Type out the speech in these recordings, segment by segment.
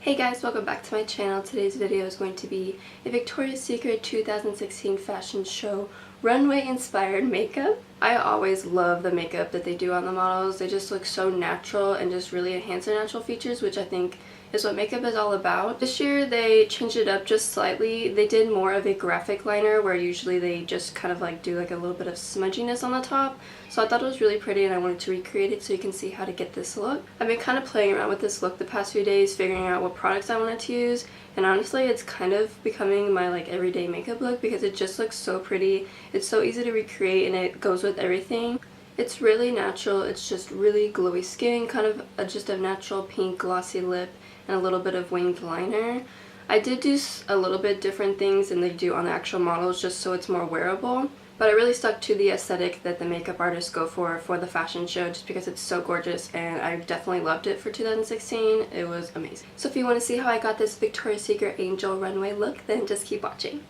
Hey guys, welcome back to my channel. Today's video is going to be a Victoria's Secret 2016 fashion show runway inspired makeup. I always love the makeup that they do on the models. They just look so natural and just really enhance their natural features, which I think is what makeup is all about. This year they changed it up just slightly. They did more of a graphic liner where usually they just kind of like do like a little bit of smudginess on the top. So I thought it was really pretty and I wanted to recreate it so you can see how to get this look. I've been kind of playing around with this look the past few days, figuring out what products I wanted to use, and honestly it's kind of becoming my like everyday makeup look because it just looks so pretty. It's so easy to recreate and it goes with everything. It's really natural. It's just really glowy skin, kind of just a natural pink glossy lip and a little bit of winged liner. I did do a little bit different things than they do on the actual models just so it's more wearable. But I really stuck to the aesthetic that the makeup artists go for the fashion show just because it's so gorgeous and I definitely loved it for 2016. It was amazing. So if you want to see how I got this Victoria's Secret Angel runway look, then just keep watching.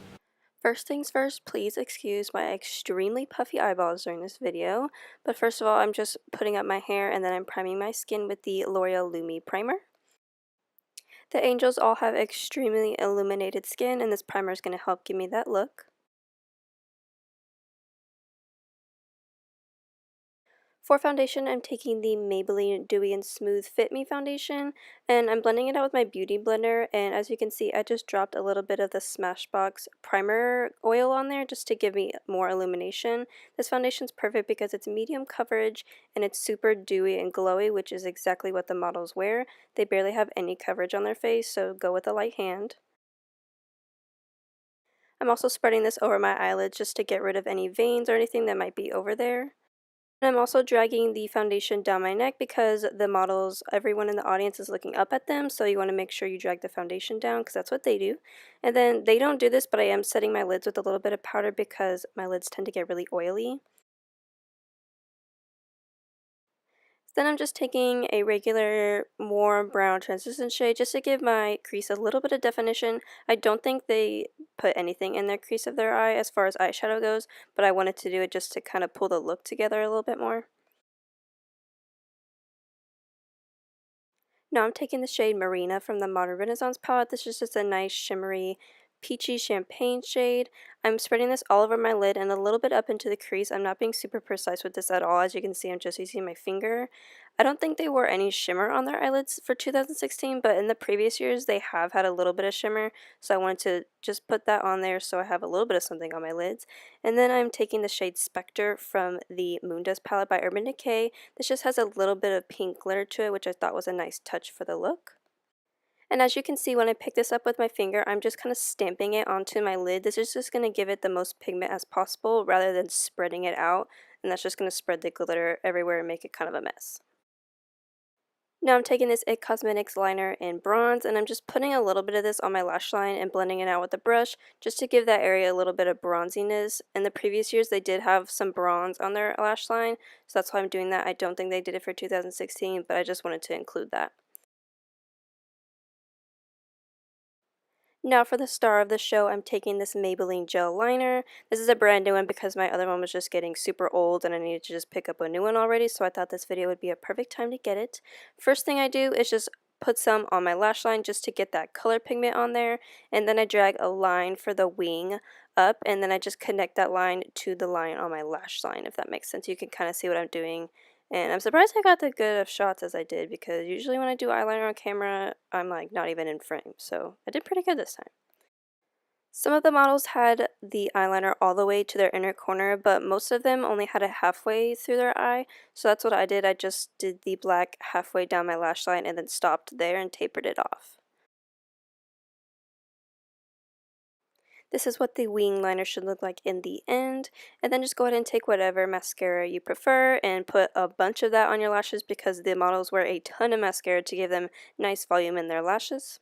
First things first, please excuse my extremely puffy eyeballs during this video. But first of all, I'm just putting up my hair and then I'm priming my skin with the L'Oreal Lumi Primer. The angels all have extremely illuminated skin and this primer is going to help give me that look. For foundation, I'm taking the Maybelline Dewy and Smooth Fit Me foundation, and I'm blending it out with my Beauty Blender, and as you can see, I just dropped a little bit of the Smashbox primer oil on there just to give me more illumination. This foundation's perfect because it's medium coverage, and it's super dewy and glowy, which is exactly what the models wear. They barely have any coverage on their face, so go with a light hand. I'm also spreading this over my eyelids just to get rid of any veins or anything that might be over there. I'm also dragging the foundation down my neck because the models, everyone in the audience is looking up at them, so you want to make sure you drag the foundation down because that's what they do. And then they don't do this, but I am setting my lids with a little bit of powder because my lids tend to get really oily. Then I'm just taking a regular warm brown translucent shade just to give my crease a little bit of definition. I don't think they put anything in their crease of their eye as far as eyeshadow goes, but I wanted to do it just to kind of pull the look together a little bit more. Now I'm taking the shade Marina from the Modern Renaissance palette. This is just a nice shimmery peachy champagne shade. I'm spreading this all over my lid and a little bit up into the crease. I'm not being super precise with this at all. As you can see, I'm just using my finger. I don't think they wore any shimmer on their eyelids for 2016, but in the previous years they have had a little bit of shimmer, so I wanted to just put that on there so I have a little bit of something on my lids. And then I'm taking the shade Spectre from the Moondust palette by Urban Decay. This just has a little bit of pink glitter to it, which I thought was a nice touch for the look. And as you can see, when I pick this up with my finger, I'm just kind of stamping it onto my lid. This is just going to give it the most pigment as possible rather than spreading it out. And that's just going to spread the glitter everywhere and make it kind of a mess. Now I'm taking this IT Cosmetics liner in bronze and I'm just putting a little bit of this on my lash line and blending it out with a brush just to give that area a little bit of bronziness. In the previous years they did have some bronze on their lash line, so that's why I'm doing that. I don't think they did it for 2016, but I just wanted to include that. Now for the star of the show, I'm taking this Maybelline gel liner. This is a brand new one because my other one was just getting super old and I needed to just pick up a new one already, so I thought this video would be a perfect time to get it. First thing I do is just put some on my lash line just to get that color pigment on there, and then I drag a line for the wing up, and then I just connect that line to the line on my lash line, if that makes sense. You can kind of see what I'm doing. And I'm surprised I got the good of shots as I did because usually when I do eyeliner on camera, I'm like not even in frame. So I did pretty good this time. Some of the models had the eyeliner all the way to their inner corner, but most of them only had it halfway through their eye. So that's what I did. I just did the black halfway down my lash line and then stopped there and tapered it off. This is what the wing liner should look like in the end. And then just go ahead and take whatever mascara you prefer and put a bunch of that on your lashes because the models wear a ton of mascara to give them nice volume in their lashes.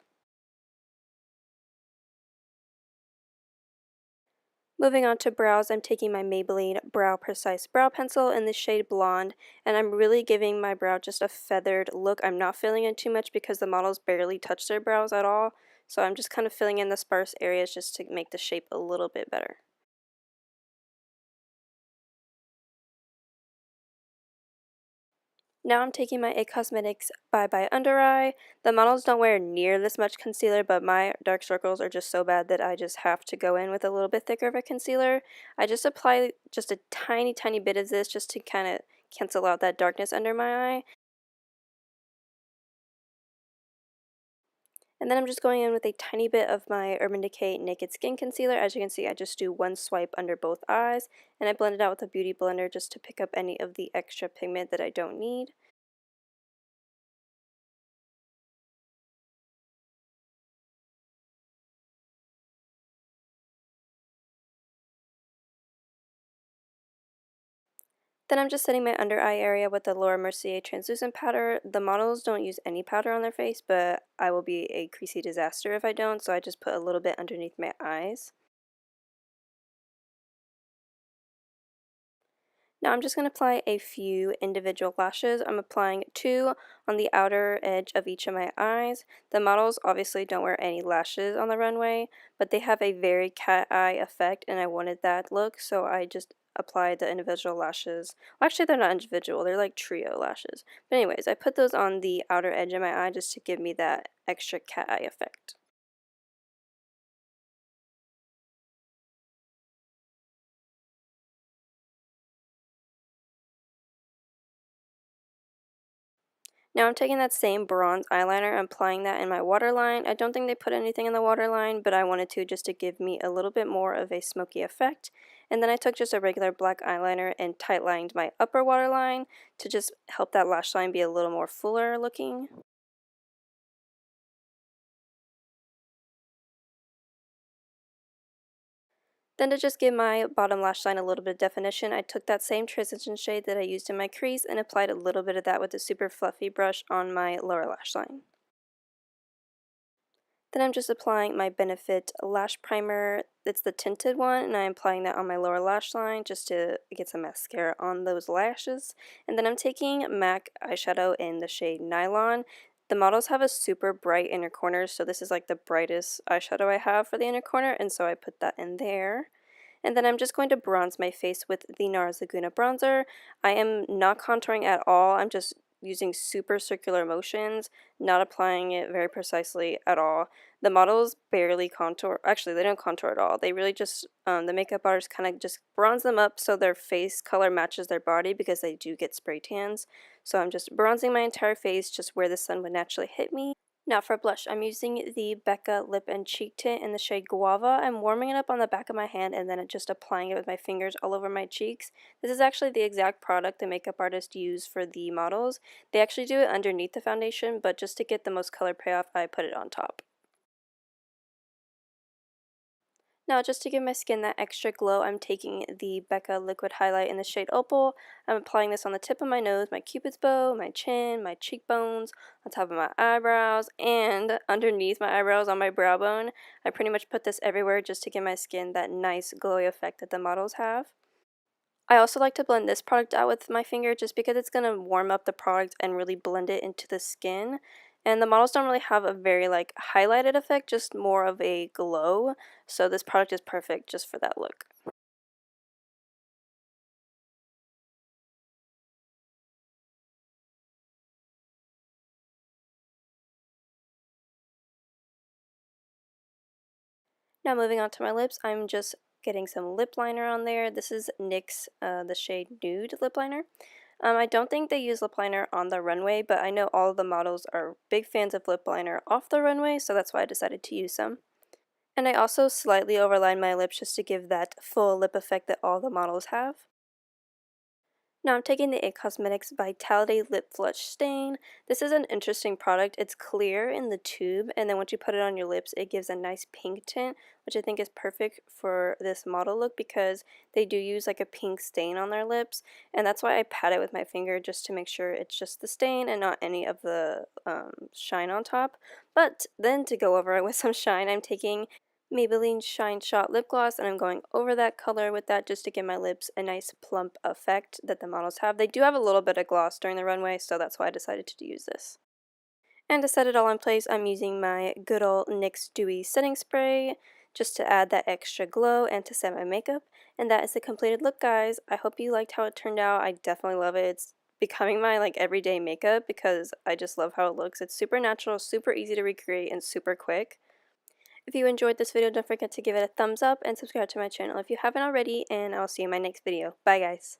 Moving on to brows, I'm taking my Maybelline Brow Precise Brow Pencil in the shade Blonde, and I'm really giving my brow just a feathered look. I'm not filling in too much because the models barely touch their brows at all, so I'm just kind of filling in the sparse areas just to make the shape a little bit better. Now I'm taking my IT Cosmetics Bye Bye Under Eye. The models don't wear near this much concealer, but my dark circles are just so bad that I just have to go in with a little bit thicker of a concealer. I just apply just a tiny bit of this just to kind of cancel out that darkness under my eye. And then I'm just going in with a tiny bit of my Urban Decay Naked Skin Concealer. As you can see, I just do one swipe under both eyes, and I blend it out with a beauty blender just to pick up any of the extra pigment that I don't need. Then I'm just setting my under eye area with the Laura Mercier translucent powder. The models don't use any powder on their face, but I will be a creasy disaster if I don't, so I just put a little bit underneath my eyes. Now I'm just going to apply a few individual lashes. I'm applying two on the outer edge of each of my eyes. The models obviously don't wear any lashes on the runway, but they have a very cat eye effect and I wanted that look, so I just applied the individual lashes. Well, actually they're not individual, they're like trio lashes. But anyways, I put those on the outer edge of my eye just to give me that extra cat eye effect. Now I'm taking that same bronze eyeliner, I'm applying that in my waterline. I don't think they put anything in the waterline, but I wanted to just to give me a little bit more of a smoky effect. And then I took just a regular black eyeliner and tight lined my upper waterline to just help that lash line be a little more fuller looking. Then to just give my bottom lash line a little bit of definition, I took that same transition shade that I used in my crease and applied a little bit of that with a super fluffy brush on my lower lash line. Then I'm just applying my Benefit Lash Primer. It's the tinted one, and I'm applying that on my lower lash line just to get some mascara on those lashes. And then I'm taking MAC eyeshadow in the shade Nylon. The models have a super bright inner corner, so this is like the brightest eyeshadow I have for the inner corner, and so I put that in there. And then I'm just going to bronze my face with the NARS Laguna bronzer. I am not contouring at all. I'm just using super circular motions, not applying it very precisely at all. The models barely contour. Actually, they don't contour at all. They really just, the makeup artists kind of just bronze them up so their face color matches their body because they do get spray tans. So I'm just bronzing my entire face just where the sun would naturally hit me. Now for blush, I'm using the Becca Lip and Cheek Tint in the shade Guava. I'm warming it up on the back of my hand and then just applying it with my fingers all over my cheeks. This is actually the exact product the makeup artist used for the models. They actually do it underneath the foundation, but just to get the most color payoff, I put it on top. Now, just to give my skin that extra glow, I'm taking the Becca Liquid Highlight in the shade Opal. I'm applying this on the tip of my nose, my cupid's bow, my chin, my cheekbones, on top of my eyebrows, and underneath my eyebrows on my brow bone. I pretty much put this everywhere just to give my skin that nice glowy effect that the models have. I also like to blend this product out with my finger just because it's going to warm up the product and really blend it into the skin. And the models don't really have a very like highlighted effect, just more of a glow. So this product is perfect just for that look. Now moving on to my lips, I'm just getting some lip liner on there. This is NYX, the shade Nude lip liner. I don't think they use lip liner on the runway, but I know all of the models are big fans of lip liner off the runway, so that's why I decided to use some. And I also slightly overlined my lips just to give that full lip effect that all the models have. Now I'm taking the IT Cosmetics Vitality Lip Flush Stain. This is an interesting product. It's clear in the tube, and then once you put it on your lips, it gives a nice pink tint, which I think is perfect for this model look because they do use like a pink stain on their lips, and that's why I pat it with my finger just to make sure it's just the stain and not any of the shine on top. But then to go over it with some shine, I'm taking Maybelline Shine Shot Lip Gloss, and I'm going over that color with that just to give my lips a nice plump effect that the models have. They do have a little bit of gloss during the runway, so that's why I decided to use this. And to set it all in place, I'm using my good old NYX Dewy Setting Spray just to add that extra glow and to set my makeup. And that is the completed look, guys. I hope you liked how it turned out. I definitely love it. It's becoming my like everyday makeup because I just love how it looks. It's super natural, super easy to recreate, and super quick. If you enjoyed this video, don't forget to give it a thumbs up and subscribe to my channel if you haven't already, and I'll see you in my next video. Bye guys!